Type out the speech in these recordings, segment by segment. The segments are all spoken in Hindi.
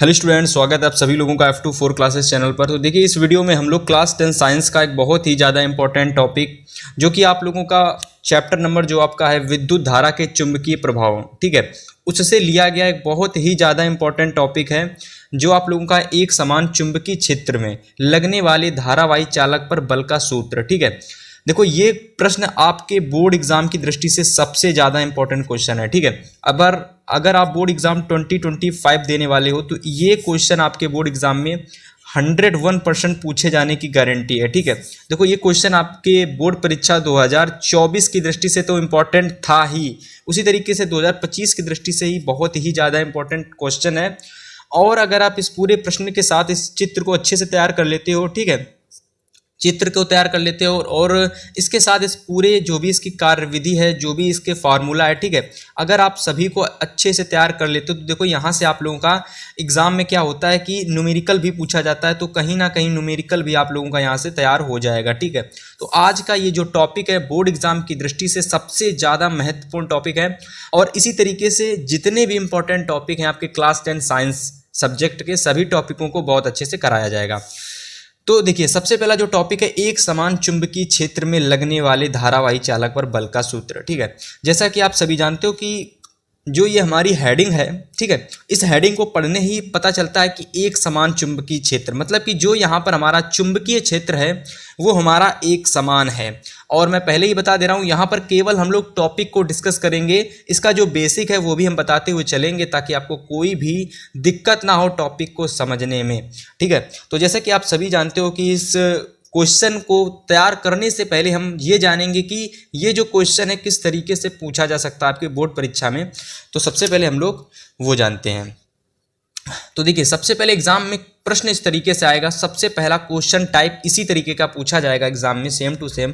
हेलो स्टूडेंट, स्वागत है आप सभी लोगों का F2 4 क्लासेस चैनल पर। तो देखिए, इस वीडियो में हम लोग क्लास 10 साइंस का एक बहुत ही ज़्यादा इंपॉर्टेंट टॉपिक जो कि आप लोगों का चैप्टर नंबर जो आपका है विद्युत धारा के चुंबकीय प्रभाव, ठीक है, उससे लिया गया एक बहुत ही ज़्यादा इंपॉर्टेंट टॉपिक है जो आप लोगों का एक समान चुंबकीय क्षेत्र में लगने वाले धारावाही चालक पर बल का सूत्र। ठीक है, देखो ये प्रश्न आपके बोर्ड एग्जाम की दृष्टि से सबसे ज़्यादा इंपॉर्टेंट क्वेश्चन है। ठीक है, अगर आप बोर्ड एग्जाम 2025 देने वाले हो तो ये क्वेश्चन आपके बोर्ड एग्जाम में 101% पूछे जाने की गारंटी है। ठीक है, देखो ये क्वेश्चन आपके बोर्ड परीक्षा 2024 की दृष्टि से तो इम्पॉर्टेंट था ही, उसी तरीके से 2025 की दृष्टि से ही बहुत ही ज़्यादा इंपॉर्टेंट क्वेश्चन है। और अगर आप इस पूरे प्रश्न के साथ इस चित्र को अच्छे से तैयार कर लेते हो, ठीक है, चित्र को तैयार कर लेते हो और इसके साथ इस पूरे जो भी इसकी कार्यविधि है, जो भी इसके फार्मूला है, ठीक है, अगर आप सभी को अच्छे से तैयार कर लेते हो तो देखो यहाँ से आप लोगों का एग्जाम में क्या होता है कि न्यूमेरिकल भी पूछा जाता है, तो कहीं ना कहीं न्यूमेरिकल भी आप लोगों का यहाँ से तैयार हो जाएगा। ठीक है, तो आज का ये जो टॉपिक है बोर्ड एग्जाम की दृष्टि से सबसे ज़्यादा महत्वपूर्ण टॉपिक है और इसी तरीके से जितने भी इंपॉर्टेंट टॉपिक हैं आपके क्लास 10 साइंस सब्जेक्ट के सभी टॉपिकों को बहुत अच्छे से कराया जाएगा। तो देखिए, सबसे पहला जो टॉपिक है एक समान चुंबकीय क्षेत्र में लगने वाले धारावाही चालक पर बल का सूत्र। ठीक है, जैसा कि आप सभी जानते हो कि जो ये हमारी हेडिंग है, ठीक है, इस हेडिंग को पढ़ने ही पता चलता है कि एक समान चुंबकीय क्षेत्र मतलब कि जो यहाँ पर हमारा चुंबकीय क्षेत्र है वो हमारा एक समान है। और मैं पहले ही बता दे रहा हूँ, यहाँ पर केवल हम लोग टॉपिक को डिस्कस करेंगे, इसका जो बेसिक है वो भी हम बताते हुए चलेंगे ताकि आपको कोई भी दिक्कत ना हो टॉपिक को समझने में। ठीक है, तो जैसा कि आप सभी जानते हो कि इस क्वेश्चन को तैयार करने से पहले हम ये जानेंगे कि ये जो क्वेश्चन है किस तरीके से पूछा जा सकता है आपके बोर्ड परीक्षा में। तो सबसे पहले हम लोग वो जानते हैं। तो देखिए, सबसे पहले एग्जाम में प्रश्न इस तरीके से आएगा। सबसे पहला क्वेश्चन टाइप इसी तरीके का पूछा जाएगा एग्जाम में, सेम टू सेम,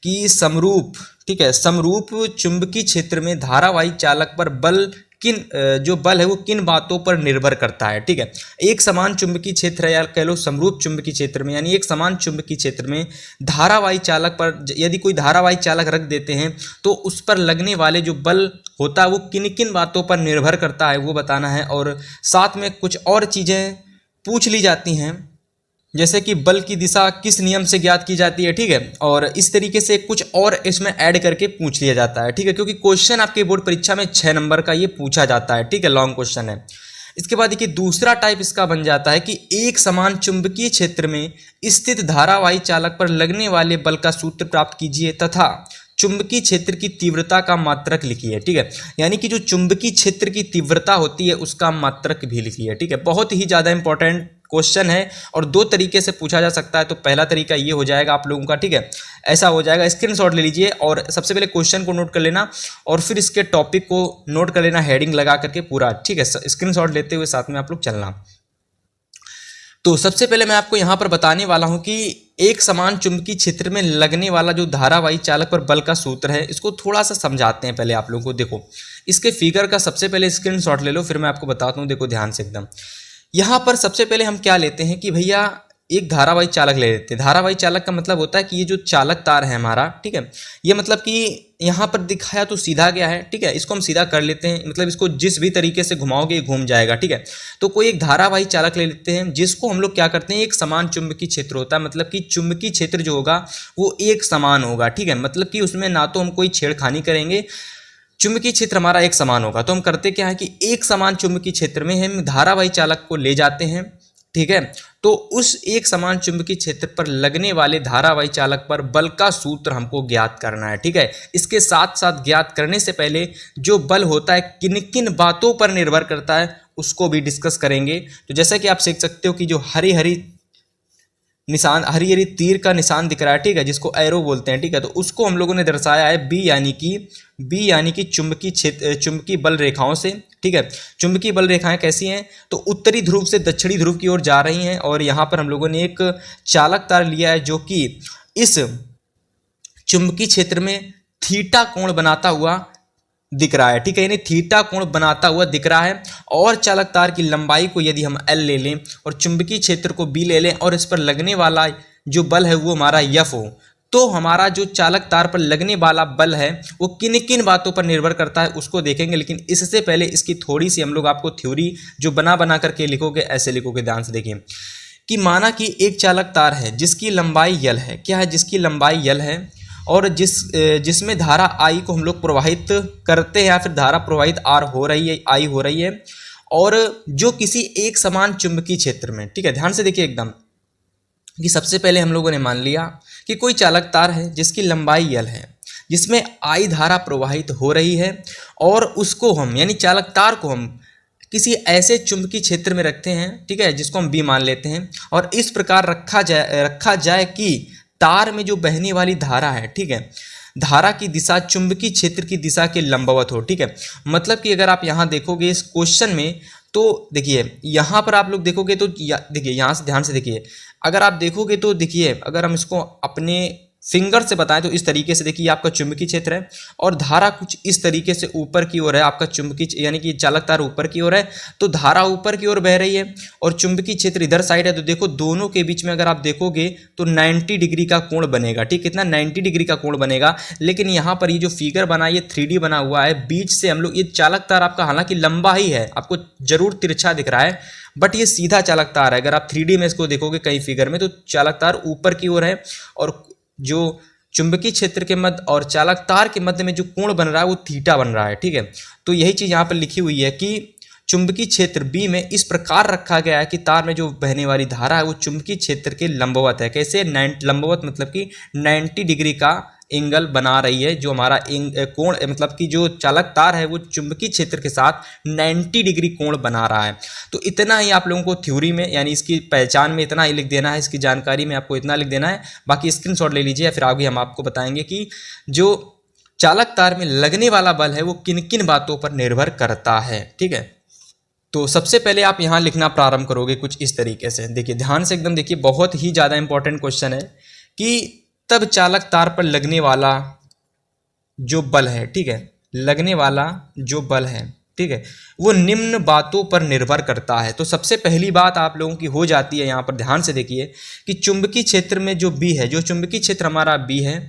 कि समरूप, ठीक है, समरूप चुंबकीय क्षेत्र में धारावाही चालक पर बल जो बल है वो किन बातों पर निर्भर करता है। ठीक है, एक समान चुंबकीय क्षेत्र है या कह लो समरूप चुंबकीय क्षेत्र में, यानी एक समान चुंबकीय क्षेत्र में धारावाही चालक पर यदि कोई धारावाही चालक रख देते हैं तो उस पर लगने वाले जो बल होता है वो किन किन बातों पर निर्भर करता है वो बताना है। और साथ में कुछ और चीज़ें पूछ ली जाती हैं, जैसे कि बल की दिशा किस नियम से ज्ञात की जाती है। ठीक है, और इस तरीके से कुछ और इसमें ऐड करके पूछ लिया जाता है। ठीक है, क्योंकि क्वेश्चन आपके बोर्ड परीक्षा में 6 नंबर का ये पूछा जाता है। ठीक है, लॉन्ग क्वेश्चन है। इसके बाद देखिए, दूसरा टाइप इसका बन जाता है कि एक समान चुंबकीय क्षेत्र में स्थित धारावाही चालक पर लगने वाले बल का सूत्र प्राप्त कीजिए तथा चुंबकीय क्षेत्र की तीव्रता का मात्रक लिखिए। ठीक है, यानी कि जो चुंबकीय क्षेत्र की तीव्रता होती है उसका मात्रक भी लिखिए। ठीक है, बहुत ही ज़्यादा इंपॉर्टेंट क्वेश्चन है और दो तरीके से पूछा जा सकता है। तो पहला तरीका ये हो जाएगा आप लोगों का, ठीक है, ऐसा हो जाएगा, स्क्रीनशॉट ले लीजिए और सबसे पहले क्वेश्चन को नोट कर लेना और फिर इसके टॉपिक को नोट कर लेना हेडिंग लगा करके पूरा। ठीक है, स्क्रीनशॉट लेते हुए साथ में आप लोग चलना। तो सबसे पहले मैं आपको यहाँ पर बताने वाला हूँ कि एक समान चुंबकीय क्षेत्र में लगने वाला जो धारावाही चालक पर बल का सूत्र है इसको थोड़ा सा समझाते हैं पहले आप लोगों को। देखो, इसके फिगर का सबसे पहले स्क्रीनशॉट ले लो, फिर मैं आपको बताता हूँ। देखो ध्यान से एकदम, यहाँ पर सबसे पहले हम क्या लेते हैं कि भैया एक धारावाही चालक ले लेते हैं। धारावाही चालक का मतलब होता है कि ये जो चालक तार है हमारा, ठीक है, ये मतलब कि यहाँ पर दिखाया तो सीधा गया है। ठीक है, इसको हम सीधा कर लेते हैं, मतलब इसको जिस भी तरीके से घुमाओगे ये घूम जाएगा। ठीक है, तो कोई एक धारावाही चालक ले लेते हैं जिसको हम लोग क्या करते हैं, एक समान चुंबकीय क्षेत्र होता है, मतलब कि चुंबकीय क्षेत्र जो होगा वो एक समान होगा। ठीक है, मतलब कि उसमें ना तो हम कोई छेड़खानी करेंगे, चुंबकीय क्षेत्र हमारा एक समान होगा। तो हम करते क्या है कि एक समान चुंबकीय क्षेत्र में हम धारावाही चालक को ले जाते हैं। ठीक है, तो उस एक समान चुंबकीय क्षेत्र पर लगने वाले धारावाही चालक पर बल का सूत्र हमको ज्ञात करना है। ठीक है, इसके साथ साथ ज्ञात करने से पहले जो बल होता है किन किन बातों पर निर्भर करता है उसको भी डिस्कस करेंगे। तो जैसा कि आप सीख सकते हो कि जो हरी हरी निशान, हरी हरी तीर का निशान दिख रहा है, ठीक है, जिसको एरो बोलते हैं। ठीक है, तो उसको हम लोगों ने दर्शाया है बी यानी कि चुंबकीय बल रेखाओं से। ठीक है, चुंबकीय बल रेखाएं कैसी हैं, तो उत्तरी ध्रुव से दक्षिणी ध्रुव की ओर जा रही हैं और यहाँ पर हम लोगों ने एक चालक तार लिया है जो कि इस चुंबकीय क्षेत्र में थीटा कोण बनाता हुआ दिख रहा है। ठीक है, यानी थीटा कोण बनाता हुआ दिख रहा है। और चालक तार की लंबाई को यदि हम L ले लें और चुंबकीय क्षेत्र को B ले लें और इस पर लगने वाला जो बल है वो हमारा F हो, तो हमारा जो चालक तार पर लगने वाला बल है वो किन किन बातों पर निर्भर करता है उसको देखेंगे। लेकिन इससे पहले इसकी थोड़ी सी हम लोग आपको थ्योरी जो बना करके लिखोगे, ऐसे लिखोगे, ध्यान से देखिए कि माना कि एक चालक तार है जिसकी लंबाई यल है। क्या है? जिसकी लंबाई यल है और जिसमें धारा आई को हम लोग प्रवाहित करते हैं या फिर धारा प्रवाहित आर हो रही है, आई हो रही है, और जो किसी एक समान चुंबकीय क्षेत्र में, ठीक है, ध्यान से देखिए एकदम कि सबसे पहले हम लोगों ने मान लिया कि कोई चालक तार है जिसकी लंबाई यल है, जिसमें आई धारा प्रवाहित हो रही है, और उसको हम यानी चालक तार को हम किसी ऐसे चुंबकीय क्षेत्र में रखते हैं, ठीक है, जिसको हम बी मान लेते हैं, और इस प्रकार रखा जाए कि तार में जो बहने वाली धारा है, ठीक है, धारा की दिशा चुंबकीय क्षेत्र की दिशा के लंबवत हो। ठीक है, मतलब कि अगर आप यहाँ देखोगे इस क्वेश्चन में, तो देखिए यहाँ पर आप लोग देखोगे तो देखिए यहाँ से ध्यान से देखिए, अगर आप देखोगे तो देखिए, अगर हम इसको अपने फिंगर से बताएं तो इस तरीके से देखिए आपका चुंबकीय क्षेत्र है और धारा कुछ इस तरीके से ऊपर की ओर है, आपका चुंबकीय यानी कि चालक तार ऊपर की ओर है, तो धारा ऊपर की ओर बह रही है और चुंबकीय क्षेत्र इधर साइड है। तो देखो दोनों के बीच में अगर आप देखोगे तो 90 डिग्री का कोण बनेगा। ठीक, कितना? 90 डिग्री का कोण बनेगा। लेकिन यहाँ पर ये जो फिगर बना, ये 3D बना हुआ है, बीच से हम लोग ये चालक तार आपका हालांकि लंबा ही है, आपको जरूर तिरछा दिख रहा है, बट ये सीधा चालक तार है। अगर आप 3D में इसको देखोगे कई फिगर में, तो चालक तार ऊपर की ओर है और जो चुंबकीय क्षेत्र के मध्य और चालक तार के मध्य में जो कोण बन रहा है वो थीटा बन रहा है। ठीक है, तो यही चीज यहाँ पर लिखी हुई है कि चुंबकीय क्षेत्र बी में इस प्रकार रखा गया है कि तार में जो बहने वाली धारा है वो चुंबकीय क्षेत्र के लंबवत है। कैसे? लंबवत मतलब कि 90 डिग्री का एंगल बना रही है, जो हमारा कोण मतलब कि जो चालक तार है वो चुंबकीय क्षेत्र के साथ 90 डिग्री कोण बना रहा है। तो इतना ही आप लोगों को थ्योरी में यानी इसकी पहचान में इतना ही लिख देना है, इसकी जानकारी में आपको इतना लिख देना है, बाकी स्क्रीनशॉट ले लीजिए, फिर आगे हम आपको बताएंगे कि जो चालक तार में लगने वाला बल है वो किन किन बातों पर निर्भर करता है। ठीक है, तो सबसे पहले आप यहाँ लिखना प्रारंभ करोगे कुछ इस तरीके से। देखिए ध्यान से एकदम देखिए, बहुत ही ज़्यादा इंपॉर्टेंट क्वेश्चन है कि तब चालक तार पर लगने वाला जो बल है, ठीक है, लगने वाला जो बल है, ठीक है, वो निम्न बातों पर निर्भर करता है। तो सबसे पहली बात आप लोगों की हो जाती है, यहाँ पर ध्यान से देखिए कि चुंबकीय क्षेत्र में जो बी है, जो चुंबकीय क्षेत्र हमारा बी है,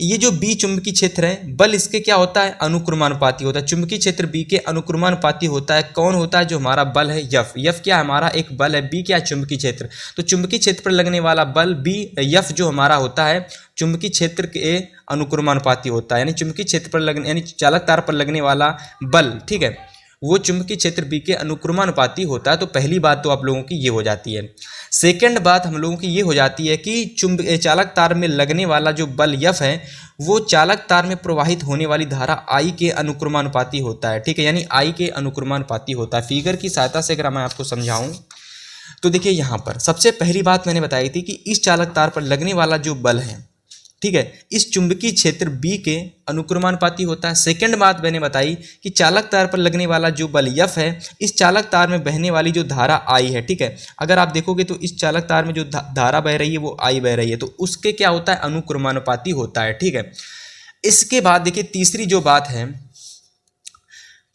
ये जो बी चुंबकीय क्षेत्र है, बल इसके क्या होता है? अनुक्रमानुपाती होता है। चुंबकीय क्षेत्र बी के अनुक्रमानुपाती होता है। कौन होता है? जो हमारा बल है यफ। यफ क्या है? हमारा एक बल है, बी क्या है? चुंबकीय क्षेत्र। तो चुंबकीय क्षेत्र पर लगने वाला बल बी यफ जो हमारा होता है चुंबकीय क्षेत्र के अनुक्रमानुपाती होता है, यानी चुंबकीय क्षेत्र पर लगने यानी चालक तार पर लगने वाला बल, ठीक है, वो चुंबकीय क्षेत्र बी के अनुक्रमानुपाती होता है। तो पहली बात तो आप लोगों की ये हो जाती है। सेकंड बात हम लोगों की ये हो जाती है कि चालक तार में लगने वाला जो बल यफ है वो चालक तार में प्रवाहित होने वाली धारा आई के अनुक्रमानुपाती होता है। ठीक है, यानी आई के अनुक्रमानुपाती होता है। फिगर की सहायता से अगर मैं आपको समझाऊं तो देखिए यहाँ पर सबसे पहली बात मैंने बताई थी कि इस चालक तार पर लगने वाला जो बल है, ठीक है, इस चुंबकीय क्षेत्र बी के अनुक्रमानुपाती होता है। सेकंड बात मैंने बताई कि चालक तार पर लगने वाला जो बल यफ है इस चालक तार में बहने वाली जो धारा आई है, ठीक है, अगर आप देखोगे तो इस चालक तार में जो धारा बह रही है वो आई बह रही है, तो उसके क्या होता है? अनुक्रमानुपाती होता है। ठीक है, इसके बाद देखिए तीसरी जो बात है,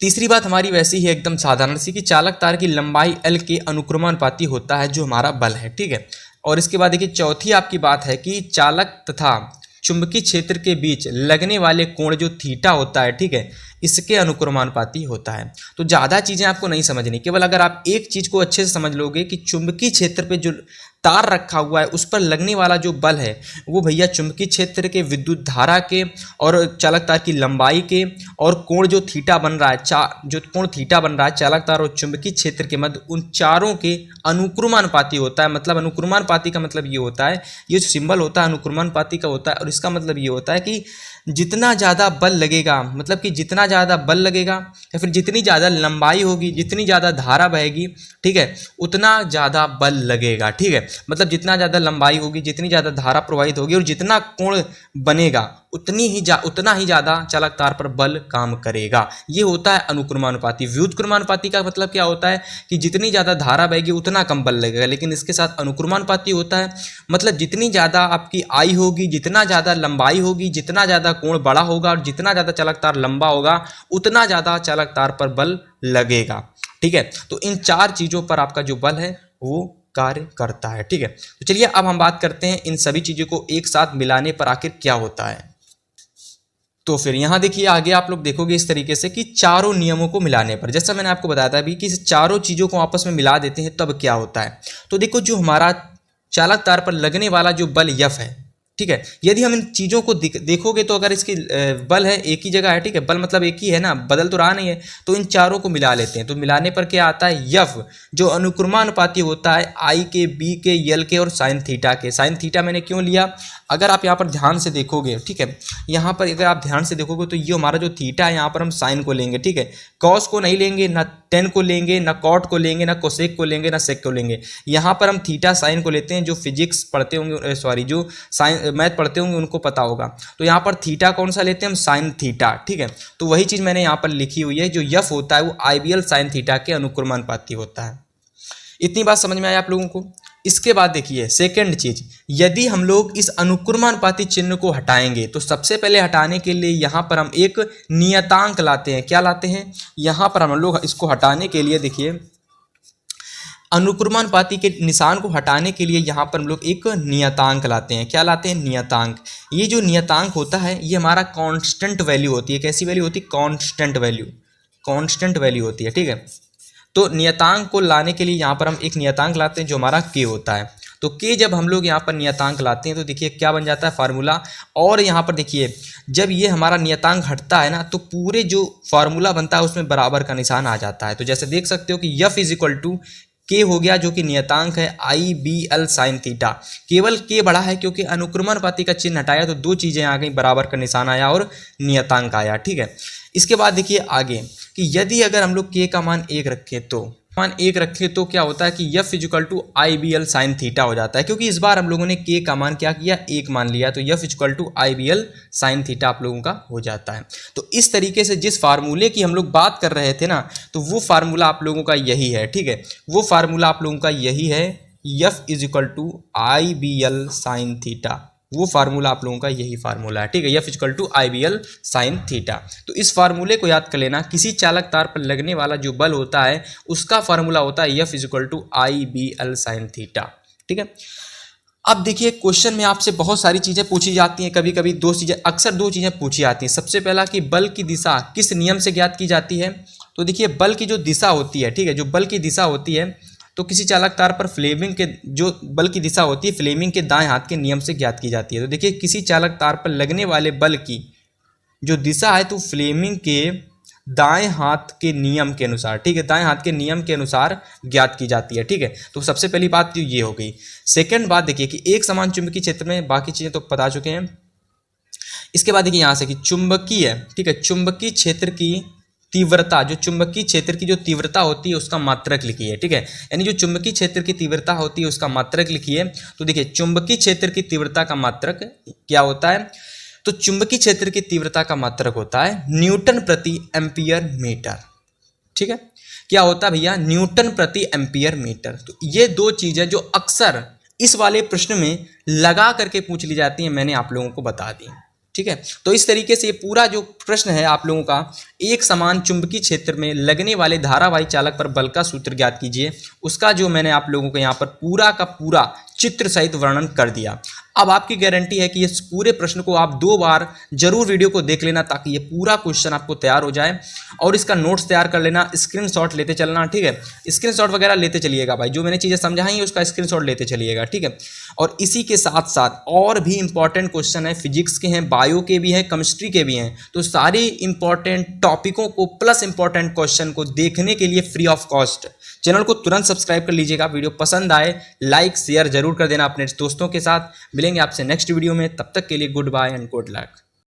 तीसरी बात हमारी वैसी ही एकदम साधारण सी कि चालक तार की लंबाई एल के अनुक्रमानुपाती होता है जो हमारा बल है। ठीक है, और इसके बाद देखिए चौथी आपकी बात है कि चालक तथा चुंबकीय क्षेत्र के बीच लगने वाले कोण जो थीटा होता है, ठीक है, इसके अनुक्रमानुपाती होता है। तो ज़्यादा चीज़ें आपको नहीं समझनी, केवल अगर आप एक चीज़ को अच्छे से समझ लोगे कि चुंबकीय क्षेत्र पे जो तार रखा हुआ है उस पर लगने वाला जो बल है वो भैया चुंबकीय क्षेत्र के विद्युत धारा के और चालक तार की लंबाई के और कोण जो थीटा बन रहा है, जो कोण थीटा बन रहा है चालक तार और चुंबकीय क्षेत्र के मध्य, उन चारों के अनुक्रमानुपाती होता है। मतलब अनुक्रमानुपाती का मतलब ये होता है, ये जो सिंबल होता है अनुक्रमानुपाती का होता है, और इसका मतलब ये होता है कि जितना ज़्यादा बल लगेगा, मतलब कि जितना ज़्यादा बल लगेगा या फिर जितनी ज़्यादा लंबाई होगी, जितनी ज़्यादा धारा बहेगी, ठीक है, उतना ज़्यादा बल लगेगा। ठीक है, मतलब जितना ज़्यादा लंबाई होगी, जितनी ज़्यादा धारा प्रवाहित होगी और जितना कोण बनेगा उतना ही ज़्यादा चालक तार पर बल काम करेगा। ये होता है अनुक्रमानुपाती। व्युत्क्रमानुपाती का मतलब क्या होता है कि जितनी ज़्यादा धारा बहेगी उतना कम बल लगेगा, लेकिन इसके साथ अनुक्रमानुपाती होता है मतलब जितनी ज़्यादा आपकी आई होगी, जितना ज़्यादा लंबाई होगी, जितना ज़्यादा कोण बड़ा होगा और जितना ज़्यादा चालक तार लंबा होगा उतना ज़्यादा चालक तार पर बल लगेगा। ठीक है, तो इन चार चीज़ों पर आपका जो बल है वो कार्य करता है। ठीक है, तो चलिए अब हम बात करते हैं इन सभी चीज़ों को एक साथ मिलाने पर आखिर क्या होता है। तो फिर यहाँ देखिए आगे आप लोग देखोगे इस तरीके से कि चारों नियमों को मिलाने पर, जैसा मैंने आपको बताया था अभी कि इस चारों चीज़ों को आपस में मिला देते हैं तब क्या होता है। तो देखो जो हमारा चालक तार पर लगने वाला जो बल F है, ठीक है, यदि हम इन चीज़ों को देखोगे तो अगर इसकी बल है एक ही जगह है, ठीक है, बल मतलब एक ही है ना, बदल तो रहा नहीं है, तो इन चारों को मिला लेते हैं। तो मिलाने पर क्या आता है, F जो अनुक्रमानुपाती होता है I के, B के, L के और साइन थीटा के। साइन थीटा मैंने क्यों लिया, अगर आप यहाँ पर ध्यान से देखोगे, ठीक है, यहाँ पर अगर आप ध्यान से देखोगे तो ये हमारा जो थीटा है यहाँ पर हम साइन को लेंगे, ठीक है, कॉस को नहीं लेंगे, ना टेन को लेंगे, ना कॉट को लेंगे, ना कोसेक को लेंगे, ना सेक को लेंगे। यहाँ पर हम थीटा साइन को लेते हैं। जो फिजिक्स पढ़ते होंगे, सॉरी जो मैथ पढ़ते होंगे उनको पता होगा। तो यहाँ पर थीटा कौन सा लेते हैं हम, साइन थीटा। ठीक है, तो वही चीज़ मैंने यहाँ पर लिखी हुई है, जो F होता है वो IBL साइन थीटा के अनुक्रमानुपाती होता है। इतनी बात समझ में आई आप लोगों को। इसके बाद देखिए सेकंड चीज, यदि हम लोग इस अनुक्रमानुपाती चिन्ह को हटाएंगे तो सबसे पहले हटाने के लिए यहाँ पर हम एक नियतांक लाते हैं। क्या लाते हैं, यहाँ पर हम लोग इसको हटाने के लिए देखिए अनुक्रमानुपाती के निशान को हटाने के लिए यहाँ पर हम लोग एक नियतांक लाते हैं। क्या लाते हैं, नियतांक। ये जो नियतांक होता है ये हमारा कांस्टेंट वैल्यू होती है। कैसी वैल्यू होती है, कांस्टेंट वैल्यू, कांस्टेंट वैल्यू होती है। ठीक है, तो नियतांक को लाने के लिए यहाँ पर हम एक नियतांक लाते हैं जो हमारा k होता है। तो k जब हम लोग यहाँ पर नियतांक लाते हैं तो देखिए क्या बन जाता है, फार्मूला। और यहाँ पर देखिए जब ये हमारा नियतांक हटता है ना तो पूरे जो फार्मूला बनता है उसमें बराबर का निशान आ जाता है। तो जैसे देख सकते हो कि F इज टू k हो गया जो कि नियतांक है IBL साइन थीटा। केवल k बड़ा है क्योंकि अनुक्रमानुपाती का चिन्ह हटाया तो दो चीज़ें आ गई, बराबर का निशान आया और नियतांक आया। ठीक है, इसके बाद देखिए आगे कि यदि अगर हम लोग k का मान 1 रखें तो क्या होता है कि F equal to IBL sine theta हो जाता है, क्योंकि इस बार हम लोगों ने k का मान क्या किया, 1 मान लिया, तो F equal to IBL sine theta आप लोगों का हो जाता है। तो इस तरीके से जिस फार्मूले की हम लोग बात कर रहे थे ना, तो वो फार्मूला आप लोगों का यही है। ठीक है, वो फार्मूला आप लोगों का यही है, F is equal to IBL sine theta. वो फार्मूला आप लोगों का यही फार्मूला है। ठीक है, F equal to IBL sine theta. तो इस फार्मूले को याद कर लेना, किसी चालक तार पर लगने वाला जो बल होता है उसका फार्मूला होता है F equal to IBL sine theta. ठीक है, अब देखिए क्वेश्चन में आपसे बहुत सारी चीज़ें पूछी जाती हैं, कभी कभी अक्सर दो चीज़ें पूछी जाती हैं। सबसे पहला कि बल की दिशा किस नियम से ज्ञात की जाती है। तो देखिए बल की जो दिशा होती है, ठीक है, जो बल की दिशा होती है तो किसी चालक तार पर फ्लेमिंग के जो बल की दिशा होती है फ्लेमिंग के दाएं हाथ के नियम से ज्ञात की जाती है। तो देखिए किसी चालक तार पर लगने वाले बल की जो दिशा है तो फ्लेमिंग के दाएं हाथ के नियम के अनुसार, ठीक है, दाएं हाथ के नियम के अनुसार ज्ञात की जाती है। ठीक है, तो सबसे पहली बात तो ये हो गई। सेकंड बात देखिए कि एक समान चुंबकीय क्षेत्र में, बाकी चीज़ें तो बता चुके हैं। इसके बाद देखिए यहाँ से कि चुंबकीय, ठीक है, चुंबकीय क्षेत्र की तीव्रता, जो चुंबकीय क्षेत्र की जो तीव्रता होती है उसका मात्रक लिखिए। ठीक है, यानी जो चुंबकीय क्षेत्र की तीव्रता होती है उसका मात्रक लिखिए। तो देखिए चुंबकीय क्षेत्र की तीव्रता का मात्रक क्या होता है, तो चुंबकीय क्षेत्र की तीव्रता का मात्रक होता है न्यूटन प्रति एम्पियर मीटर। ठीक है, क्या होता है भैया, न्यूटन प्रति एम्पियर मीटर। तो ये दो चीजें जो अक्सर इस वाले प्रश्न में लगा करके पूछ ली जाती हैं, मैंने आप लोगों को बता दी। ठीक है, तो इस तरीके से ये पूरा जो प्रश्न है आप लोगों का, एक समान चुंबकीय क्षेत्र में लगने वाले धारावाही चालक पर बल का सूत्र ज्ञात कीजिए, उसका जो मैंने आप लोगों को यहाँ पर पूरा का पूरा चित्र सहित वर्णन कर दिया। अब आपकी गारंटी है कि इस पूरे प्रश्न को आप 2 बार जरूर वीडियो को देख लेना ताकि ये पूरा क्वेश्चन आपको तैयार हो जाए, और इसका नोट्स तैयार कर लेना, स्क्रीनशॉट लेते चलना। ठीक है, स्क्रीनशॉट वगैरह लेते चलिएगा भाई, जो मैंने चीज़ें समझाई उसका स्क्रीनशॉट लेते चलिएगा। ठीक है, और इसी के साथ साथ और भी इंपॉर्टेंट क्वेश्चन है, फिजिक्स के हैं, बायो के भी हैं, केमिस्ट्री के भी हैं, तो सारे इंपॉर्टेंट टॉपिकों को प्लस इंपॉर्टेंट क्वेश्चन को देखने के लिए फ्री ऑफ कॉस्ट चैनल को तुरंत सब्सक्राइब कर लीजिएगा। वीडियो पसंद आए लाइक शेयर जरूर कर देना अपने दोस्तों के साथ। मिलेंगे आपसे नेक्स्ट वीडियो में, तब तक के लिए goodbye and good luck.